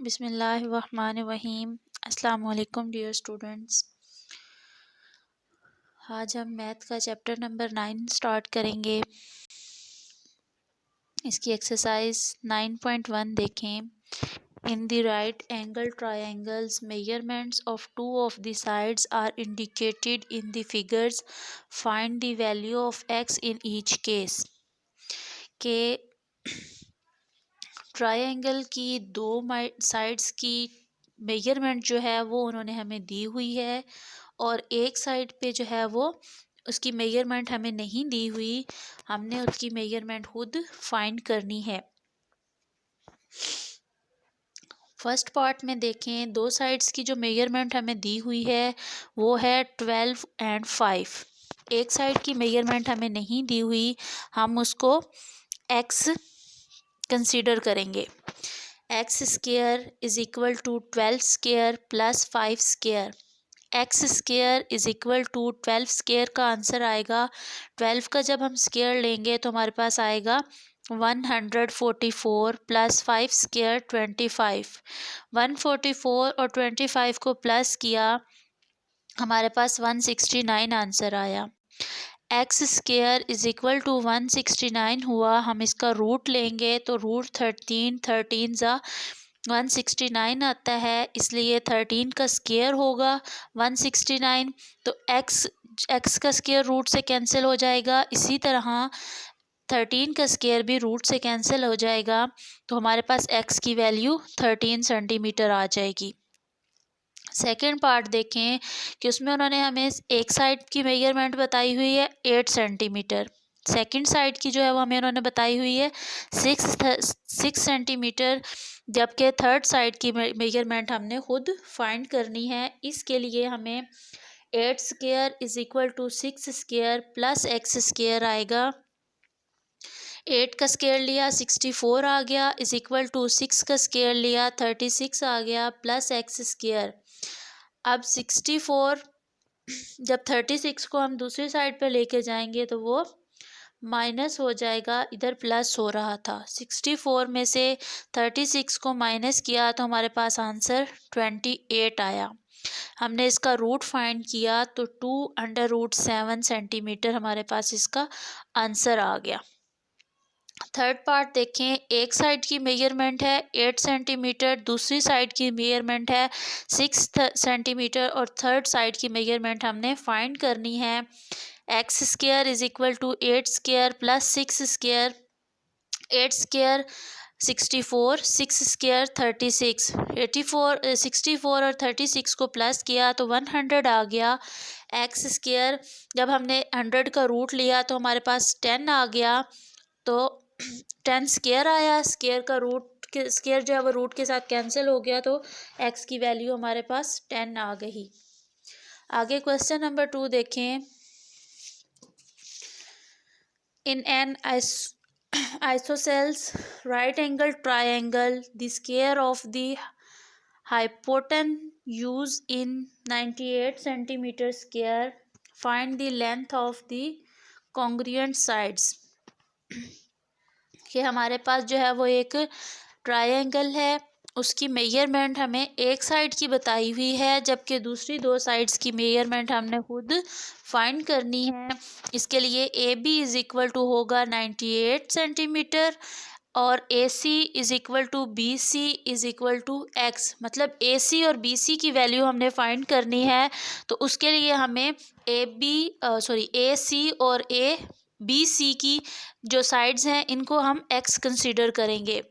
बिस्मिल्लाहिर्रहमानिर्रहीम। अस्सलाम वालेकुम डियर स्टूडेंट्स। आज हम मैथ का चैप्टर नंबर 9 स्टार्ट करेंगे। इसकी एक्सरसाइज 9.1 देखें। In the right angle triangles measurements of two of the sides are indicated in the figures. Find the value of x in each case. के triangle की दो sides की measurement जो है वो उन्होंने हमें दी हुई है और एक साइड पे जो है वो उसकी मेजरमेंट हमें नहीं दी हुई, हमने उसकी मेजरमेंट खुद फाइंड करनी है। फर्स्ट पार्ट में देखें, दो साइड्स की जो मेजरमेंट हमें दी हुई है वो है 12 एंड 5। एक साइड की मेजरमेंट हमें नहीं दी हुई, हम उसको x कंसीडर करेंगे। X square is equal to 12 square plus 5 square. X square is equal to 12 square का आंसर आएगा, 12 का जब हम स्क्वायर लेंगे तो हमारे पास आएगा 144 प्लस 5 स्क्वायर 25। 144 और 25 को प्लस किया, हमारे पास 169 आंसर आया। X square is equal to 169 हुआ, हम इसका रूट लेंगे तो रूट 13 13 ज़ा 169 आता है, इसलिए 13 का स्क्वायर होगा 169। तो एक्स का स्क्वायर रूट से कैंसिल हो जाएगा, इसी तरह 13 का स्क्वायर भी रूट से कैंसिल हो जाएगा, तो हमारे पास एक्स की वैल्यू 13 सेंटीमीटर आ जाएगी। सेकेंड पार्ट देखें कि उसमें उन्होंने हमें एक साइड की मेजरमेंट बताई हुई है 8 सेंटीमीटर, सेकेंड साइड की जो है वो हमें उन्होंने बताई हुई है 6 सेंटीमीटर, जबकि थर्ड साइड की मेजरमेंट हमने खुद फाइंड करनी है। इसके लिए हमें 8 square is equal to 6 square plus x square आएगा। 8 का स्क्वायर लिया 64 आ गया, इज इक्वल टू 6 का स्क्वायर लिया 36 आ गया प्लस एक्स स्क्वायर। अब 64 जब 36 को हम दूसरी साइड पर लेके जाएंगे तो वो माइनस हो जाएगा, इधर प्लस हो रहा था। 64 में से 36 को माइनस किया तो हमारे पास आंसर 28 आया। हमने इसका रूट फाइंड किया तो 2/7 सेंटीमीटर हमारे पास इसका आंसर आ गया। थर्ड पार्ट देखें, एक साइड की मेजरमेंट है 8 सेंटीमीटर, दूसरी साइड की मेजरमेंट है 6 सेंटीमीटर और थर्ड साइड की मेजरमेंट हमने फाइंड करनी है। X square is equal to 8 square plus 6 square. 8 square 64, 6 square 36, 64 और 36 को प्लस किया तो 100 आ गया। एक्स स्क्वायर जब हमने 100 का रूट लिया तो हमारे पास 10 आ गया, तो 10 स्क्वायर आया, स्क्वायर का रूट के स्क्वायर जो है वो रूट के साथ कैंसिल हो गया, तो एक्स की वैल्यू हमारे पास 10 आ गई। आगे क्वेश्चन नंबर 2 देखें। In an isosceles right angle triangle, the square of the hypotenuse in 98 centimeter square. Find the length of the congruent sides. कि हमारे पास जो है वो एक ट्रायंगल है, उसकी मेजरमेंट हमें एक साइड की बताई हुई है, जबकि दूसरी दो साइड्स की मेजरमेंट हमने खुद फाइंड करनी है। इसके लिए A B is equal to होगा 98 सेंटीमीटर और A C is equal to B C is equal to X, मतलब ए सी और बी सी की वैल्यू हमने फाइंड करनी है। तो उसके लिए हमें ए सी और ए बी सी की जो साइड्स हैं इनको हम एक्स कंसीडर करेंगे।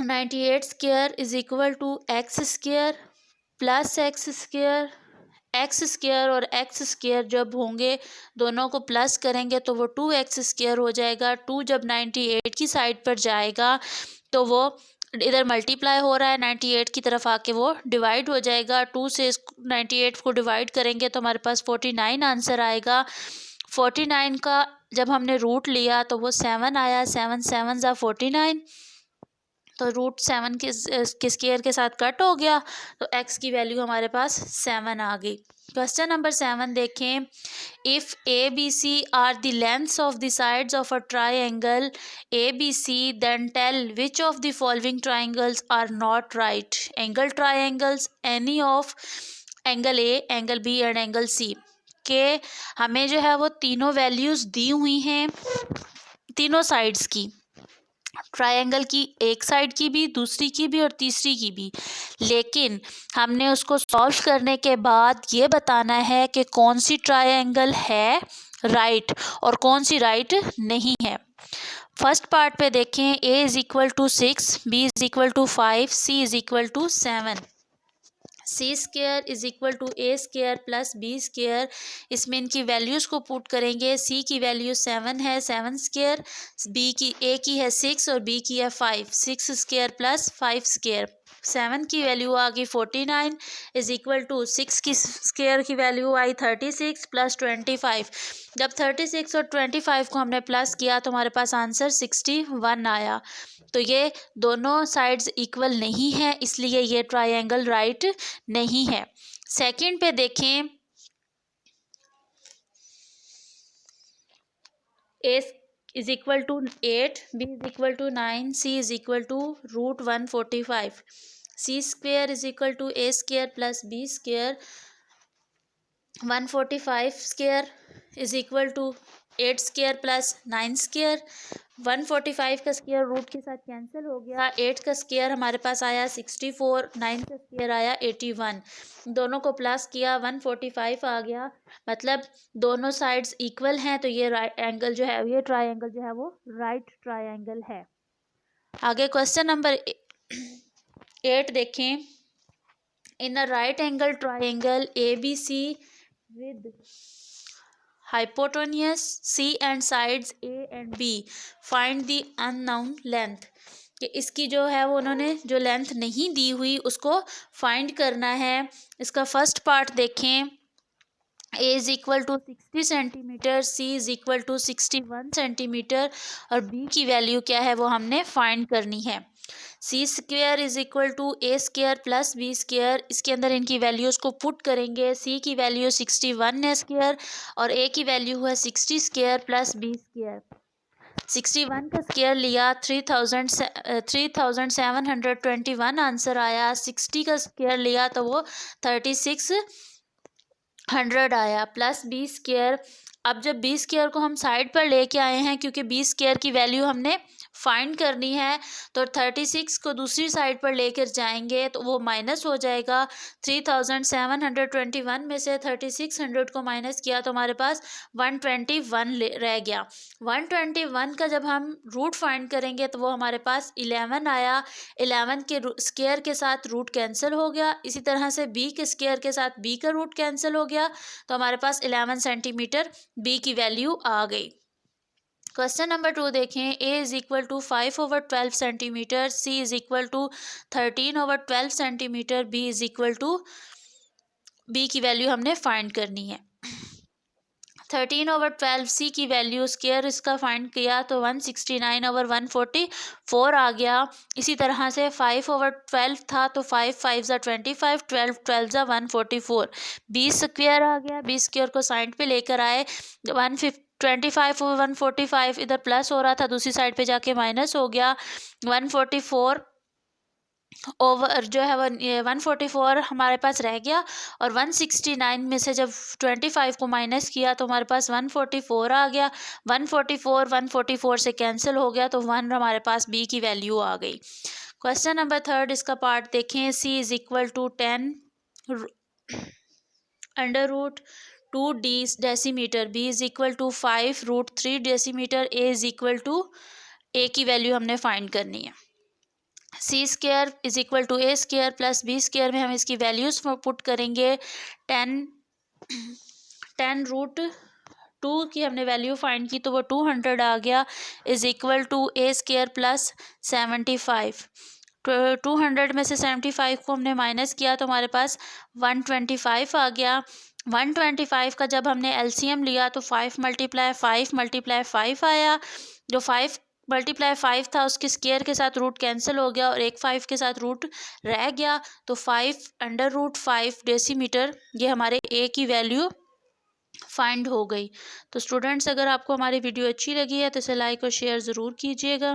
98 square is equal to x square plus x square. X square और एक्स स्क्वायर जब होंगे दोनों को प्लस करेंगे तो वो 2x स्क्वायर हो जाएगा। 2 जब 98 की साइड पर जाएगा तो वो इधर मल्टीप्लाई हो रहा है, 98 की तरफ आके वो डिवाइड हो जाएगा। 2 से 98 को डिवाइड करेंगे तो हमारे पास 49 आंसर आएगा। 49 का जब हमने रूट लिया तो वो 7 आया, 7 7 ज़ा 49, तो रूट 7 के स्क्वायर के साथ कट हो गया, तो x की वैल्यू हमारे पास 7 आ गई। क्वेश्चन नंबर 7 देखें, if A B C are the lengths of the sides of a triangle A B C, then tell which of the following triangles are not right angle triangles, any of angle A, angle B and angle C. के हमें जो है वो तीनों values दी हुई हैं तीनों sides की, ट्रायंगल की एक साइड की भी, दूसरी की भी और तीसरी की भी, लेकिन हमने उसको सॉल्व करने के बाद ये बताना है कि कौन सी ट्रायंगल है राइट और कौन सी राइट नहीं है। फर्स्ट पार्ट पे देखें, a is equal to 6, b is equal to 5, c is equal to 7। C square is equal to A square plus B square, इसमें इनकी वैल्यूज़ को पुट करेंगे। सी की वैल्यू 7 है, 7 स्क्वायर, बी की ए की है 6 और बी की है 5, 6 स्क्वायर प्लस 5 स्क्वायर। 7 की वैल्यू आ गई 49 इज इक्वल टू 6 की स्क्वायर की वैल्यू आई 36 प्लस 25। जब 36 और 25 को हमने प्लस किया तो हमारे पास आंसर 61 आया। तो ये दोनों साइड्स इक्वल नहीं है, इसलिए ये ट्रायंगल राइट नहीं है। सेकंड पे देखें, a is equal to 8, b is equal to 9, c is equal to root 145। C square is equal to A square plus B square, 145 square is equal to 8 square plus 9 square. 145 का square root के साथ cancel हो गया, 8 का square हमारे पास आया 64, 9 का square आया 81, दोनों को प्लस किया 145 आ गया, मतलब दोनों साइड्स इक्वल हैं, तो ये राइट एंगल जो है, ये ट्रायंगल जो है वो राइट ट्रायंगल है। आगे क्वेश्चन नंबर 8 देखें, in a right angle triangle A B C with hypotenuse C and sides A and B, find the unknown length। कि इसकी जो है वो उन्होंने जो लेंथ नहीं दी हुई उसको फाइंड करना है। इसका फर्स्ट पार्ट देखें, A is equal to 60 centimetre, C is equal to 61 centimetre और B की वैल्यू क्या है वो हमने फाइंड करनी है। C square is equal to A square plus B square, इसके अंदर इनकी वैल्यूज़ को पुट करेंगे। सी की वैल्यू 61 है स्क्वेयर और ए की वैल्यू है 60 स्क्वेयर प्लस बी स्क्वेयर। 61 का स्क्वेयर लिया 3721 आंसर आया। 60 का स्क्वेयर लिया तो वो 3600 आया प्लस बी स्क्वेयर। अब जब बी स्क्वेयर को हम साइड पर लेके आए हैं, क्योंकि बी स्क्वेयर की वैल्यू हमने फाइंड करनी है, तो 36 को दूसरी साइड पर लेकर जाएंगे तो वो माइनस हो जाएगा। 3721 में से 3600 को माइनस किया तो हमारे पास 121 रह गया। 121 का जब हम रूट फाइंड करेंगे तो वो हमारे पास 11 आया। 11 के स्क्वायर के साथ रूट कैंसिल हो गया। इसी तरह से बी के स्क्वायर के साथ बी का रूट कैंसिल हो गया, तो हमारे पास 11 सेंटीमीटर बी की वैल्यू आ गई। क्वेश्चन नंबर 2 देखें, a is equal to 5/12 centimetre, c is equal to 13/12 centimetre, b is equal to, b की वैल्यू हमने फाइंड करनी है। 13/12 c की वैल्यू स्क्वायर इसका फाइंड किया तो 169/144 आ गया। इसी तरह से 5/12 था तो 5 5 ज़ा 25, 12 12 ज़ा 144, 20 स्क्वायर आ गया। 20 स्क्वायर को साइड पे लेकर आए, 125/145 इधर प्लस हो रहा था, दूसरी साइड पे जाके माइनस हो गया। 144 ओवर जो है 144 हमारे पास रह गया और 169 में से जब 25 को माइनस किया तो हमारे पास 144 आ गया। 144 से कैंसिल हो गया तो 1 हमारे पास बी की वैल्यू आ गई। क्वेश्चन नंबर 3 इसका पार्ट देखें, C is equal to 10 under root 2 decimetre, B is equal to 5√3 decimetre, A is equal to, A की वैल्यू हमने फाइंड करनी है। C square is equal to A square plus B square में हम इसकी values put करेंगे। 10√2 की हमने वैल्यू फाइंड की तो वो 200 आ गया, is equal to A square plus 75। 200 में से 75 को हमने माइनस किया तो हमारे पास 125 आ गया। 125 का जब हमने एलसीएम लिया तो 5 × 5 × 5 आया। जो 5 मल्टीप्लाई 5 था, उसके स्क्वायर के साथ रूट कैंसिल हो गया और एक 5 के साथ रूट रह गया, तो 5 √5 डेसीमीटर ये हमारे ए की वैल्यू फाइंड हो गई। तो स्टूडेंट्स, अगर आपको हमारी वीडियो अच्छी लगी है तो इसे लाइक और शेयर ज़रूर कीजिएगा।